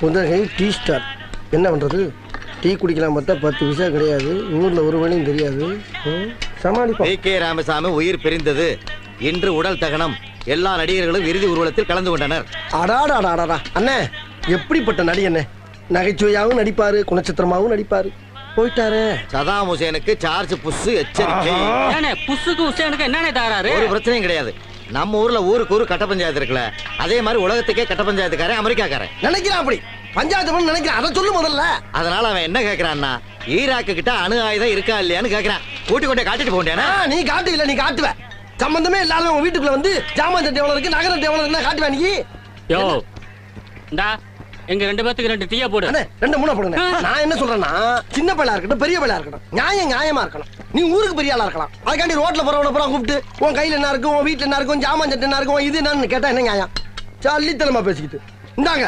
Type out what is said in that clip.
Udhagai tea star. என்ன பண்ணுறது? Tea குடிக்கலாம் பார்த்தா 10 பைசா கிடையாது. ஊரில் ஒரு மணியும் தெரியாது. சமாளிப்போம். கே ராமசாமி உயிர் பிரிந்தது. இன்று உடல் தகனம். எல்லா நடிகர்களும் இறுதி ஊர்வலத்தில் கலந்து கொண்டனர். அடாடாடாடா அண்ணே, எப்படிப்பட்ட நடி அண்ணே! நகைச்சுவையாகவும் நடிப்பாரு, குணச்சித்திரமாகவும் நடிப்பாரு. போயிட்டாரு. சதாம் ஹுசேனுக்கு சார்ஜ் புஷ் எச்சரிக்கை. புஷ்ஷுக்கு ஹுசேனுக்கு என்னென்ன தாராரு? ஒரு பிரச்சனையும் கிடையாது. நம்ம ஊர்ல ஊருக்கு ஊரு கட்ட பஞ்சாயத்து இருக்குல்ல, அதே மாதிரி உலகத்துக்கே கட்ட பஞ்சாயத்துக்காரன் அமெரிக்காக்காரன் நினைக்கிறான். அப்படி பஞ்சாயத்து நினைக்கிறான். அதை சொல்லு முதல்ல. அதனால அவன் என்ன கேக்குறான்னா, ஈராக்கு கிட்ட அணு ஆயுதம் இருக்கா இல்லையான்னு கேக்குறான். கூட்டி கொண்டே காட்டிட்டு போண்டேனா? நீ காட்டு இல்ல, நீ காட்டுவ. சம்பந்தமே இல்லாத உங்க வீட்டுக்குள்ள வந்து ஜாமான் சட்டை எவ்வளவு இருக்கு, நகரம் எவ்வளவு இருக்குன்னா காட்டுவா நீ. யோ இந்தா எங்க 2 பேத்துக்கு 2 டீயா போடு. அண்ணே 2 3 போடுங்க. நான் என்ன சொல்றேன்னா, சின்ன பையலா இருக்கட்டும் பெரிய பையலா இருக்கட்டும், நியாயமா இருக்கணும். நீ ஊருக்கு பெரிய ஆளா இருக்கலாம். அதுக்காண்டி ரோட்ல போறவன பூரா கூப்பிட்டு உன் கையில என்ன இருக்கு, உன் வீட்டுல என்ன இருக்கும், ஜாமான் சட்டை என்ன இருக்கும், இது என்னன்னு கேட்டா என்ன நியாயம்? சல்லித்தனமா பேசிக்கிட்டு. இந்தாங்க